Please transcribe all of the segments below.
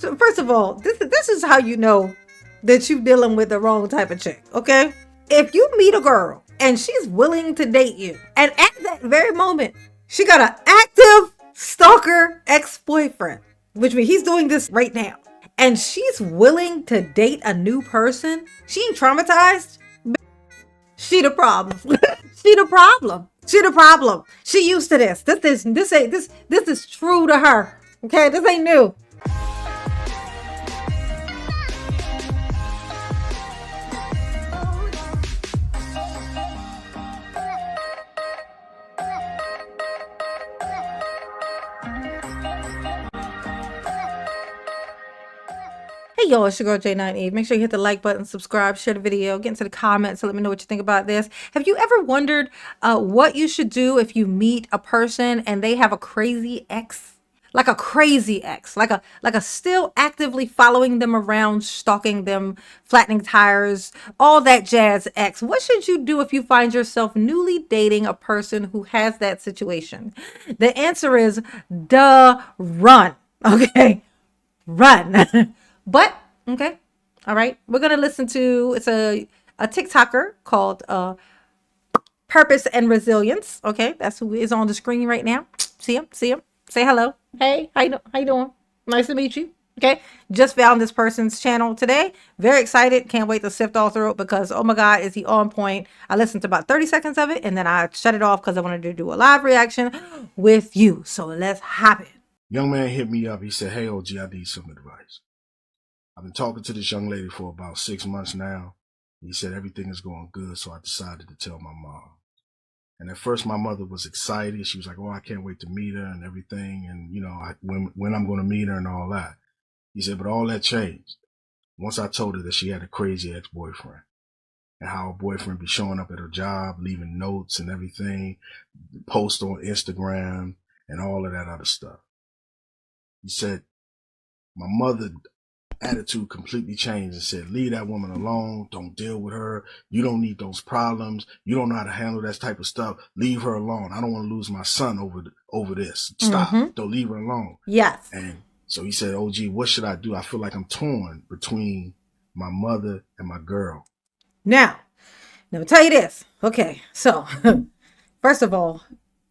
So first of all, this is how you know that you're dealing with the wrong type of chick, okay? If you meet a girl and she's willing to date you, and at that very moment, she got an active stalker ex-boyfriend, which means he's doing this right now, and she's willing to date a new person, she ain't traumatized. She the problem. She the problem. She the problem. She used to this. This is true to her. Okay, this ain't new. Hey y'all, it's your girl J9 Eve. Make sure you hit the like button, subscribe, share the video, get into the comments and let me know what you think about this. Have you ever wondered what you should do if you meet a person and they have a crazy ex? Like a crazy ex, like a still actively following them around, stalking them, flattening tires, all that jazz ex. What should you do if you find yourself newly dating a person who has that situation? The answer is duh, run. Okay, run. But okay, all right, we're gonna listen to it's a TikToker called Purpose and Resilience. Okay, that's who is on the screen right now. See him, see him. Say hello. Hey, how you doing? Nice to meet you. Okay, just found this person's channel today. Very excited. Can't wait to sift all through it because oh my God, is he on point? I listened to about 30 seconds of it and then I shut it off because I wanted to do a live reaction with you. So let's hop in. Young man hit me up. He said, "Hey, OG, I need some advice. I've been talking to this young lady for about 6 months now. He said everything is going good, so I decided to tell my mom. And at first, my mother was excited. She was like, oh, I can't wait to meet her and everything. And, you know, when I'm going to meet her and all that. He said, but all that changed once I told her that she had a crazy ex-boyfriend and how her boyfriend be showing up at her job, leaving notes and everything, post on Instagram and all of that other stuff. He said, my mother attitude completely changed and said, leave that woman alone. Don't deal with her. You don't need those problems. You don't know how to handle that type of stuff. Leave her alone. I don't want to lose my son over this. Stop. Don't leave her alone. Yes. And so he said, OG, what should I do? I feel like I'm torn between my mother and my girl. Now, let me tell you this. Okay, so first of all,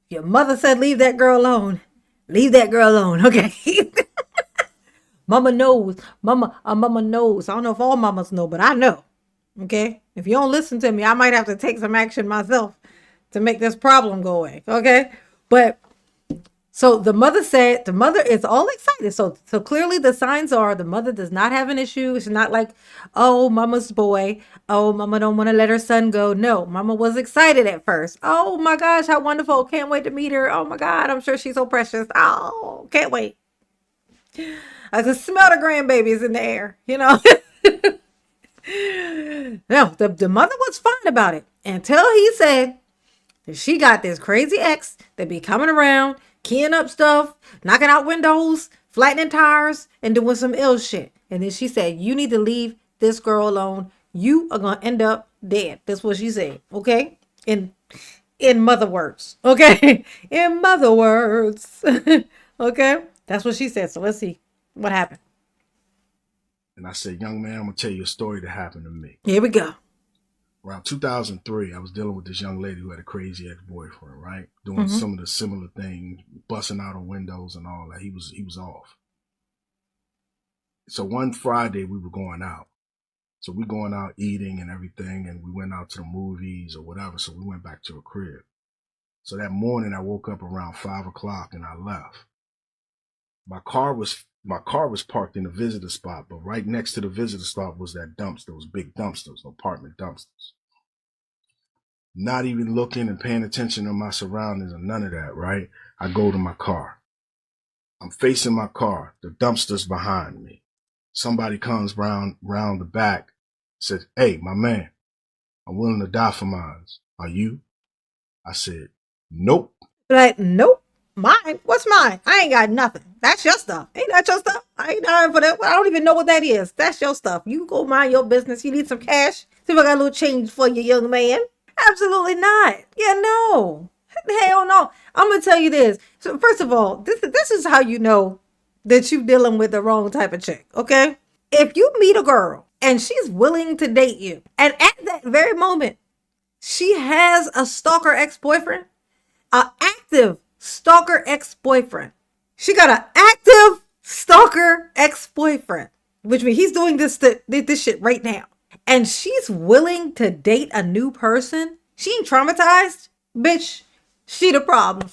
your mother said leave that girl alone. Leave that girl alone, okay? Mama knows. Mama knows. I don't know if all mamas know, but I know. Okay? If you don't listen to me, I might have to take some action myself to make this problem go away. Okay? But so the mother said, the mother is all excited. So clearly the signs are the mother does not have an issue. It's not like, oh, mama's boy. Oh, mama don't want to let her son go. No, mama was excited at first. Oh my gosh, how wonderful. Can't wait to meet her. Oh my God, I'm sure she's so precious. Oh, can't wait. I can smell the grandbabies in the air, you know. No, the mother was fine about it until he said that she got this crazy ex that be coming around, keying up stuff, knocking out windows, flattening tires, and doing some ill shit. And then she said, you need to leave this girl alone. You are going to end up dead. That's what she said, okay? In mother words, okay? In mother words, okay? That's what she said. So let's see. What happened? And I said, young man, I'm going to tell you a story that happened to me. Here we go. Around 2003, I was dealing with this young lady who had a crazy ex-boyfriend, right? Doing some of the similar things, busting out of windows and all that. He was off. So one Friday we were going out. So we going out eating and everything, and we went out to the movies or whatever. So we went back to her crib. So that morning I woke up around 5 o'clock and I left. My car was parked in the visitor spot, but right next to the visitor spot was that dumpster, those big dumpsters, apartment dumpsters. Not even looking and paying attention to my surroundings or none of that, right? I go to my car. I'm facing my car. The dumpster's behind me. Somebody comes round the back, says, hey, my man, I'm willing to die for mine. Are you? I said, nope. Like, nope. Mine? What's mine? I ain't got nothing. That's your stuff. Ain't that your stuff? I ain't dying for that. I don't even know what that is. That's your stuff. You go mind your business. You need some cash? See if I got a little change for you, young man. Absolutely not. Yeah, no. Hell no. I'm going to tell you this. So first of all, this is how you know that you dealing with the wrong type of chick, okay? If you meet a girl and she's willing to date you, and at that very moment, she has a stalker ex-boyfriend, an active stalker ex-boyfriend. She got an active stalker ex-boyfriend, which means he's doing this shit right now. And she's willing to date a new person. She ain't traumatized, bitch. She the problem.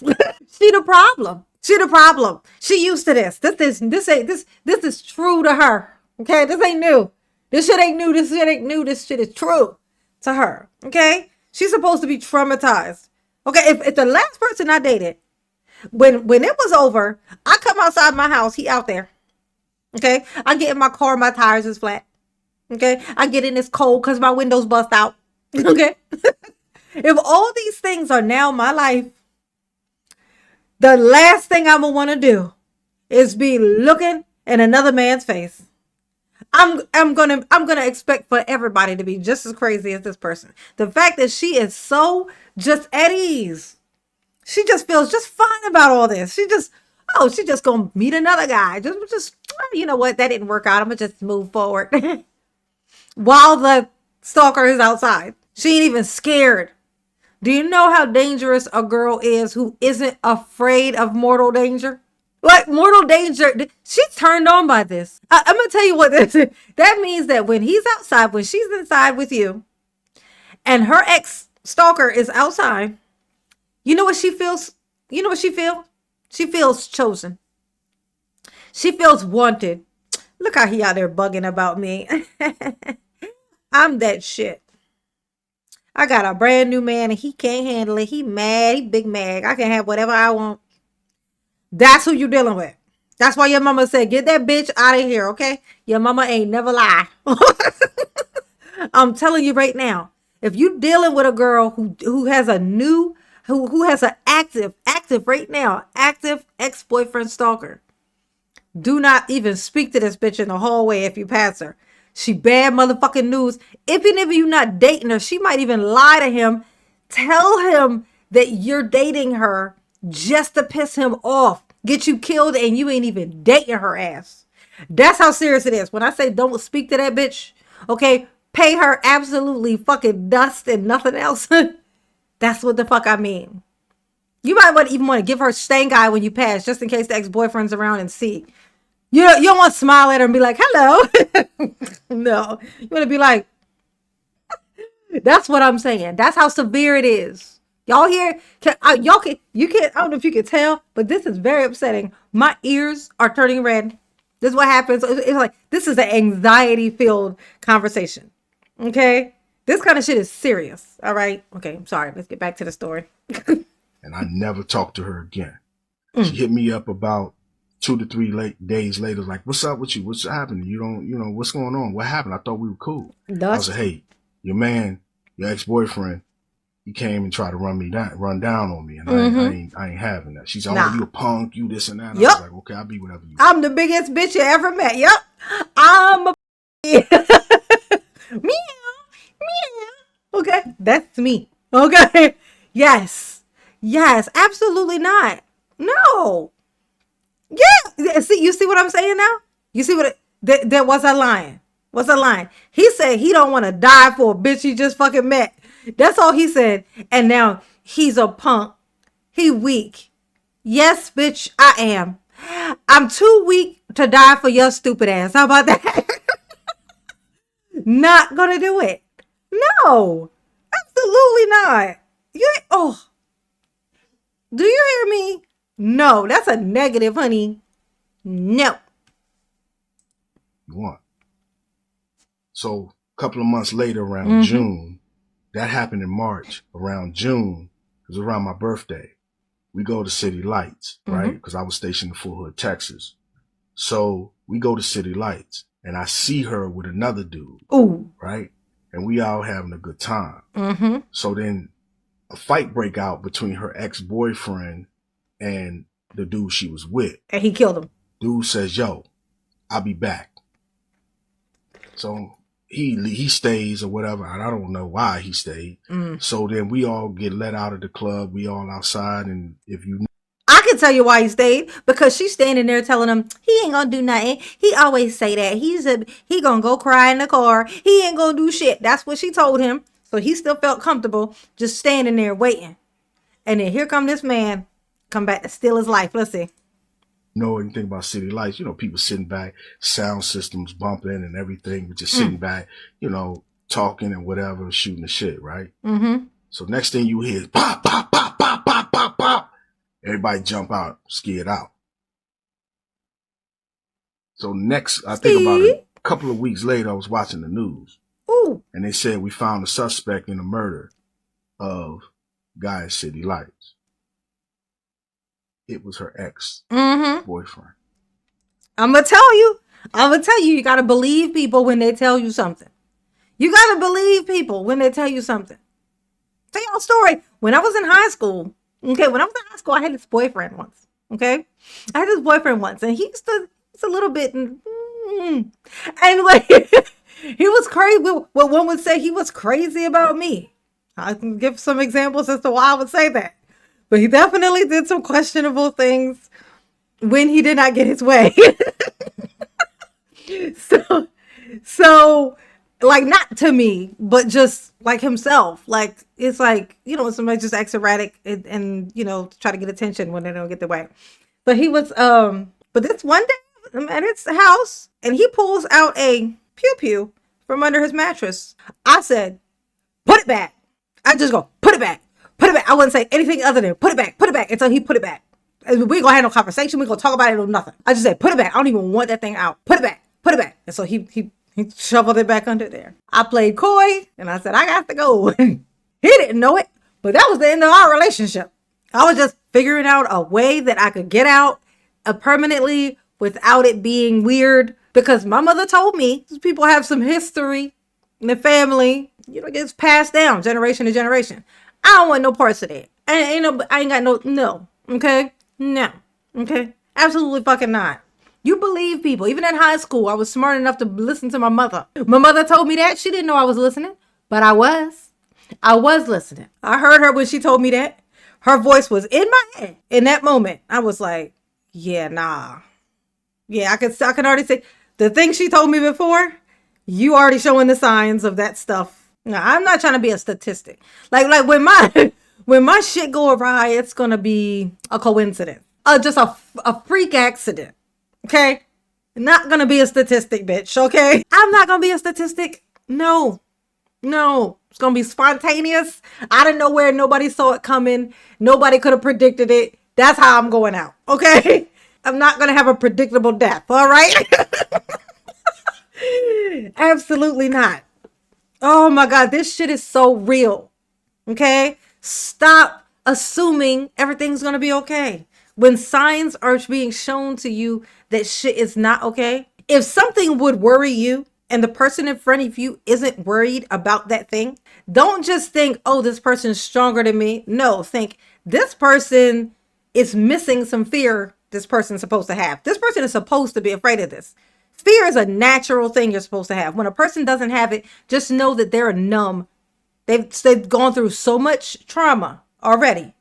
She the problem. She the problem. She used to this. This is true to her. Okay, this ain't new. This shit ain't new. This shit ain't new. This shit is true to her. Okay, she's supposed to be traumatized. Okay, if the last person I dated, when it was over, I come outside my house. He out there. Okay, I get in my car. My tires is flat. Okay, I get in this cold because my windows bust out. Okay, if all these things are now my life, the last thing I'm gonna want to do is be looking in another man's face. I'm gonna expect for everybody to be just as crazy as this person. The fact that she is so just at ease, she just feels just fine about all this. She just gonna meet another guy. Just you know what? That didn't work out. I'm gonna just move forward while the stalker is outside. She ain't even scared. Do you know how dangerous a girl is who isn't afraid of mortal danger? Like mortal danger, she's turned on by this. I'm gonna tell you what this is. That means that when he's outside, when she's inside with you, and her ex stalker is outside, you know what she feels? You know what she feels? She feels chosen. She feels wanted. Look how he out there bugging about me. I'm that shit. I got a brand new man and he can't handle it. He mad. He big mad. I can have whatever I want. That's who you dealing with. That's why your mama said, get that bitch out of here, okay? Your mama ain't never lie. I'm telling you right now, if you dealing with a girl who has a new, who has an active right now, active ex-boyfriend stalker, do not even speak to this bitch in the hallway if you pass her. She bad motherfucking news. Even if you're not dating her, she might even lie to him. Tell him that you're dating her just to piss him off. Get you killed and you ain't even dating her ass. That's how serious it is. When I say don't speak to that bitch, okay, pay her absolutely fucking dust and nothing else. That's what the fuck I mean. You might even want to give her stank eye when you pass, just in case the ex-boyfriend's around and see. You don't want to smile at her and be like, hello. No. You want to be like, that's what I'm saying. That's how severe it is. Y'all hear? You can't, I don't know if you can tell, but this is very upsetting. My ears are turning red. This is what happens. It's like, this is an anxiety-filled conversation. Okay? This kind of shit is serious. All right? Okay, I'm sorry. Let's get back to the story. And I never talked to her again. She hit me up about 2 to 3 days later, like, what's up with you? What's happening? What's going on? What happened? I thought we were cool. I was like, hey, your man, your ex-boyfriend, he came and tried to run down on me, and I ain't having that. She's like, oh, you a punk, you this and that. And I was like, okay, I'll be whatever you. I'm the biggest bitch you ever met. Yep, I'm a meow, meow. Okay, that's me. Okay, yes, absolutely not. No. Yeah. See, you see what I'm saying now? You see what there was a line. What's a line? He said he don't want to die for a bitch he just fucking met. That's all he said. And now he's a punk. He weak. Yes, bitch, I am. I'm too weak to die for your stupid ass. How about that? Not gonna do it. No. Absolutely not. Do you hear me? No, that's a negative, honey. No. You want. So a couple of months later, around June, that happened in March. Around June, it was around my birthday. We go to City Lights, right? Because I was stationed in Fort Hood, Texas. So we go to City Lights, and I see her with another dude, right? And we all having a good time. So then a fight break out between her ex-boyfriend and the dude she was with. And he killed him. Dude says, yo, I'll be back. So he stays or whatever, and I don't know why he stayed. So then we all get let out of the club. We all outside, and if you... I can tell you why he stayed, because she's standing there telling him he ain't gonna do nothing. He always say that he gonna go cry in the car. He ain't gonna do shit. That's what she told him. So he still felt comfortable just standing there waiting. And then here come this man, come back to steal his life. Let's see. Know anything about city lights? People sitting back, sound systems bumping and everything, but just sitting back, talking and whatever, shooting the shit, right? Mm-hmm. So next thing you hear is pop, pop, pop, pop, pop, pop, pop. Everybody jump out, scared out. So next, I think about a couple of weeks later, I was watching the news. Ooh. And they said we found a suspect in the murder of guy at City Lights. It was her ex-boyfriend. I'm going to tell you, you got to believe people when they tell you something. You got to believe people when they tell you something. Tell y'all a story. When I was in high school, I had this boyfriend once. Okay. I had this boyfriend once, and he's a little bit, and like, he was crazy. Well, one would say he was crazy about me. I can give some examples as to why I would say that. But he definitely did some questionable things when he did not get his way. So, like, not to me, but just like himself. Like, it's like, somebody just acts erratic and try to get attention when they don't get their way. But he was, but this one day I'm at his house, and he pulls out a pew-pew from under his mattress. I said, put it back. I just go, put it back. Put it back. I wouldn't say anything other than put it back until he put it back. We ain't gonna have no conversation. We ain't gonna talk about it or nothing. I just said, put it back. I don't even want that thing out. Put it back. Put it back. And so he shoveled it back under there. I played coy, and I said, I got to go. He didn't know it, but that was the end of our relationship. I was just figuring out a way that I could get out permanently without it being weird, because my mother told me people have some history in the family, it gets passed down generation to generation. I don't want no parts of that. I ain't got no. Okay? No. Okay? Absolutely fucking not. You believe people. Even in high school, I was smart enough to listen to my mother. My mother told me that. She didn't know I was listening, but I was. I was listening. I heard her when she told me that. Her voice was in my head. In that moment, I was like, yeah, nah. Yeah, I can already say the thing she told me before, you already showing the signs of that stuff. No, I'm not trying to be a statistic. Like when my shit go awry, it's gonna be a coincidence. Just a freak accident. Okay? Not gonna be a statistic, bitch. Okay? I'm not gonna be a statistic. No. It's gonna be spontaneous. Out of nowhere, nobody saw it coming. Nobody could have predicted it. That's how I'm going out. Okay? I'm not gonna have a predictable death. All right? Absolutely not. Oh my God, this shit is so real. Okay? Stop assuming everything's going to be okay. When signs are being shown to you that shit is not okay, if something would worry you and the person in front of you isn't worried about that thing, don't just think, oh, this person's stronger than me. No, think this person is missing some fear this person's supposed to have. This person is supposed to be afraid of this. Fear is a natural thing you're supposed to have. When a person doesn't have it, just know that they're numb. They've gone through so much trauma already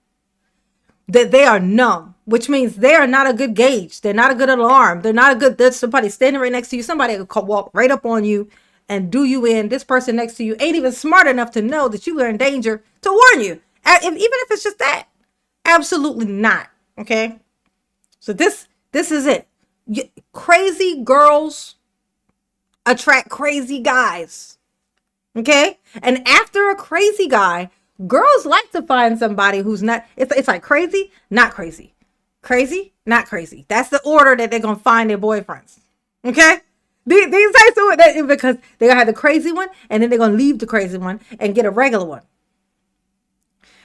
that they are numb, which means they are not a good gauge. They're not a good alarm. There's somebody standing right next to you. Somebody could walk right up on you and do you in. This person next to you ain't even smart enough to know that you are in danger to warn you. Even if it's just that. Absolutely not. Okay. So this is it. Crazy girls attract crazy guys. Okay? And after a crazy guy, girls like to find somebody who's not, it's like crazy, not crazy. Crazy, not crazy. That's the order that they're going to find their boyfriends. Okay? These types of that, because they're going to have the crazy one, and then they're going to leave the crazy one and get a regular one.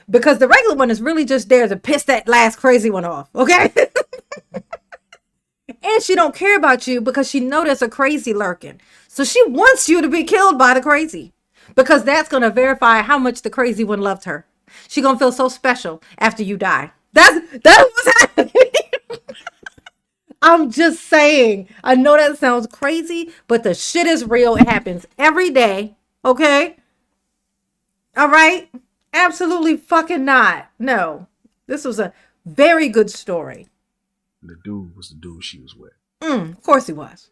Because the regular one is really just there to piss that last crazy one off. Okay? And she don't care about you because she know there's a crazy lurking. So she wants you to be killed by the crazy, because that's going to verify how much the crazy one loved her. She going to feel so special after you die. That's what's happening. I'm just saying. I know that sounds crazy, but the shit is real. It happens every day. Okay? All right? Absolutely fucking not. No. This was a Very good story. And the dude was the dude she was with. Of course he was.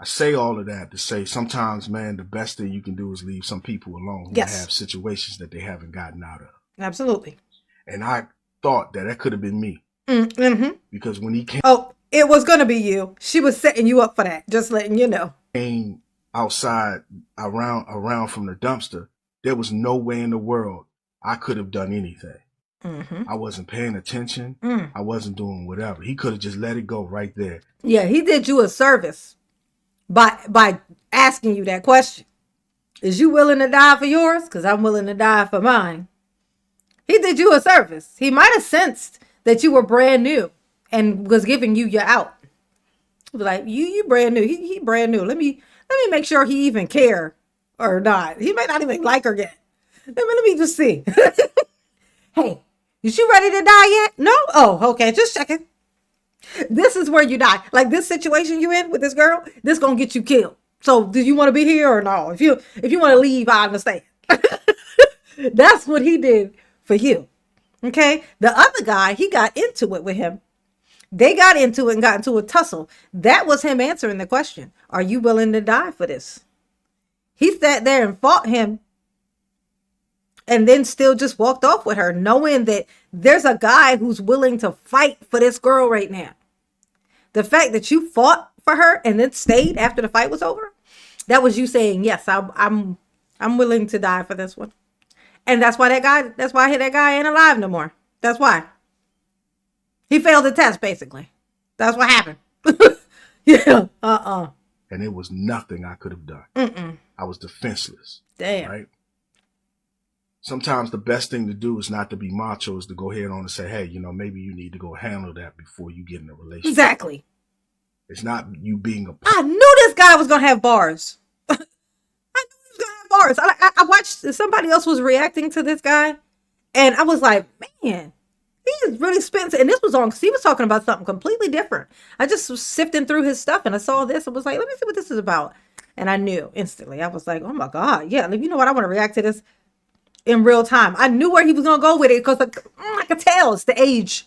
I say all of that to say sometimes, man, the best thing you can do is leave some people alone who Yes. have situations that they haven't gotten out of. Absolutely. And I thought that could have been me. Mm-hmm. Because when he Oh, it was going to be you. She was setting you up for that. Just letting you know. came outside around from the dumpster, there was no way in the world I could have done anything. Mm-hmm. I wasn't paying attention. I wasn't doing whatever. He could have just let it go right there. Yeah, he did you a service by asking you that question. Is you willing to die for yours? Because I'm willing to die for mine. He did you a service. He might have sensed that you were brand new and was giving you your out. Like, you brand new. He brand new. Let me make sure he even care or not. He may not even like her yet. Let me just see. Hey, is you ready to die yet? No? Oh, okay. Just checking. This is where you die. Like this situation you in with this girl, this gonna get you killed. So do you want to be here or no? If you want to leave, I understand. That's what he did for you. Okay. The other guy, he got into it with him. They got into it and got into a tussle. That was him answering the question. Are you willing to die for this? He sat there and fought him and then still just walked off with her, knowing that there's a guy who's willing to fight for this girl right now. The fact that you fought for her and then stayed after the fight was over, that was you saying, yes, I'm willing to die for this one. And that's why that guy ain't alive no more. That's why. He failed the test, basically. That's what happened. Yeah. And it was nothing I could have done. I was defenseless. Damn. Right? Sometimes the best thing to do is not to be macho, is to go ahead on and say, hey, maybe you need to go handle that before you get in a relationship. Exactly. It's not you being a... I knew this guy was going to have bars. I knew he was going to have bars. I watched, somebody else was reacting to this guy, and I was like, man, he is really spitting. And this was on, because he was talking about something completely different. I just was sifting through his stuff, and I saw this and was like, let me see what this is about. And I knew instantly. I was like, oh my God. Yeah, you know what? I want to react to this in real time. I knew where he was going to go with it, because I could tell it's the age.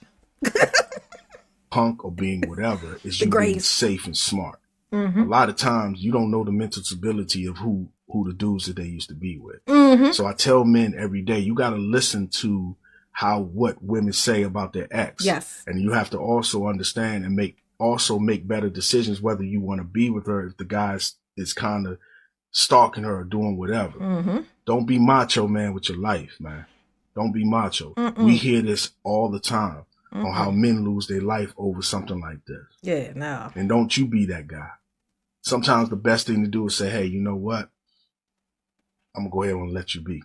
Punk or being whatever is you being safe and smart. A lot of times you don't know the mental stability of who the dudes that they used to be with. So I tell men every day, you got to listen to what women say about their ex. Yes. And you have to also understand and make better decisions whether you want to be with her if the guy is kind of stalking her or doing whatever. Don't be macho, man, with your life, man. Don't be macho. We hear this all the time on how men lose their life over something like this. Yeah, no. And don't you be that guy. Sometimes the best thing to do is say, hey, you know what? I'm going to go ahead and let you be.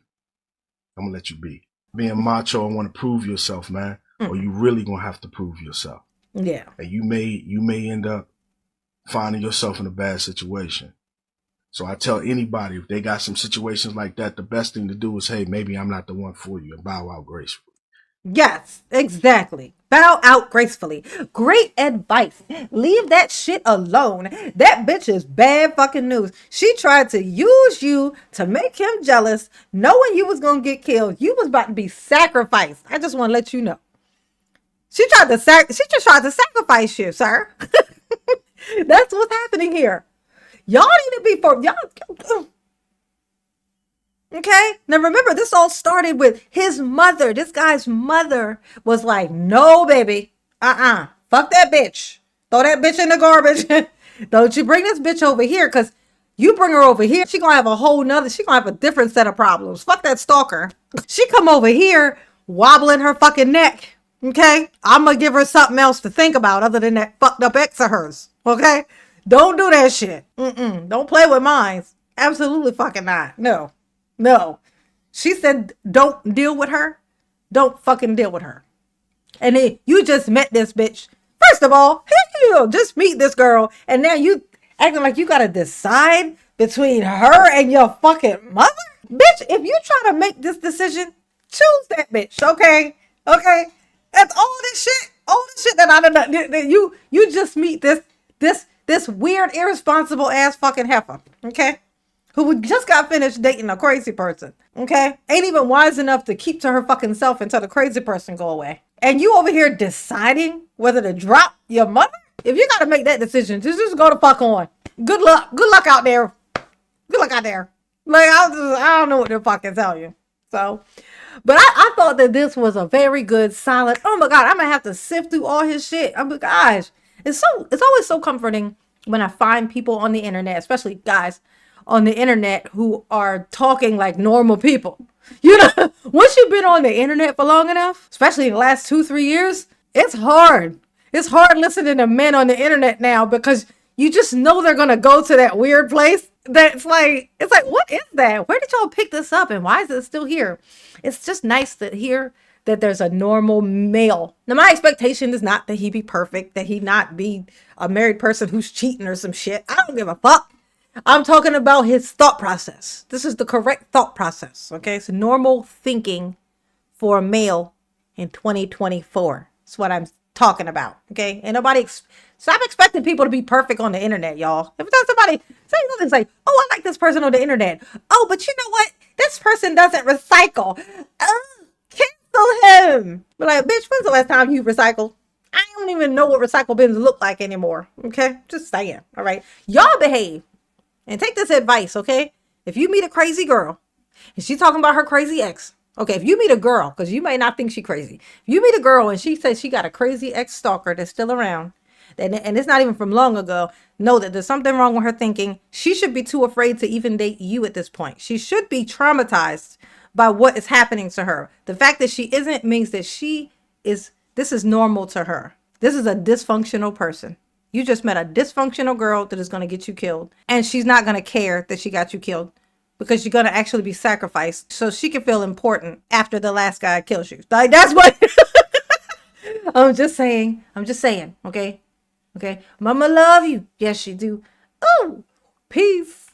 I'm going to let you be. Being macho and want to prove yourself, man, or you really going to have to prove yourself. Yeah. And you may end up finding yourself in a bad situation. So I tell anybody, if they got some situations like that, the best thing to do is, hey, maybe I'm not the one for you, and bow out gracefully. Yes, exactly. Bow out gracefully. Great advice. Leave that shit alone. That bitch is bad fucking news. She tried to use you to make him jealous, knowing you was going to get killed. You was about to be sacrificed. I just want to let you know. She just tried to sacrifice you, sir. That's what's happening here. Y'all need to be for y'all. Okay. Now remember, this all started with his mother. This guy's mother was like, no, baby. Fuck that bitch. Throw that bitch in the garbage. Don't you bring this bitch over here, because you bring her over here, she gonna have she gonna have a different set of problems. Fuck that stalker. She come over here wobbling her fucking neck. Okay. I'm gonna give her something else to think about other than that fucked up ex of hers. Okay. Don't do that shit. Don't play with mine. Absolutely fucking not. No. She said, don't deal with her. Don't fucking deal with her. And then you just met this bitch. First of all, just meet this girl. And now you acting like you got to decide between her and your fucking mother. Bitch, if you try to make this decision, choose that bitch. Okay. That's all this shit that I don't know. You just meet this weird, irresponsible ass fucking heifer. Okay. Who just got finished dating a crazy person, okay? Ain't even wise enough to keep to her fucking self until the crazy person go away. And you over here deciding whether to drop your mother? If you gotta make that decision, just go to fuck on. Good luck. Good luck out there. Good luck out there. Like I don't know what to fucking tell you. So, but I thought that this was a very good, solid. Oh my god, I'm gonna have to sift through all his shit. Oh my gosh, it's always so comforting when I find people on the internet, especially guys on the internet who are talking like normal people. You know, once you've been on the internet for long enough, especially in the last 2-3 years, it's hard. It's hard listening to men on the internet now because you just know they're gonna go to that weird place. That's like what is that? Where did y'all pick this up and why is it still here? It's just nice to hear that there's a normal male. Now my expectation is not that he be perfect, that he not be a married person who's cheating or some shit. I don't give a fuck. I'm talking about his thought process. This is the correct thought process. Okay, it's normal thinking for a male in 2024. That's what I'm talking about. Okay, and nobody stop expecting people to be perfect on the internet, y'all. If there's somebody say something like, "Oh, I like this person on the internet." Oh, but you know what? This person doesn't recycle. Cancel him. But like, bitch, when's the last time you recycled? I don't even know what recycle bins look like anymore. Okay, just saying. All right, y'all behave and take this advice. Okay, if you meet a crazy girl and she's talking about her crazy ex. Okay, if you meet a girl, because you may not think she crazy. If you meet a girl and she says she got a crazy ex-stalker that's still around, and it's not even from long ago, know that there's something wrong with her thinking. She should be too afraid to even date you at this point. She should be traumatized by what is happening to her. The fact that she isn't means that this is normal to her. This is a dysfunctional person. You just met a dysfunctional girl that is going to get you killed. And she's not going to care that she got you killed because you're going to actually be sacrificed so she can feel important after the last guy kills you. Like, that's what I'm just saying. Okay. Okay. Mama love you. Yes, she do. Oh, peace.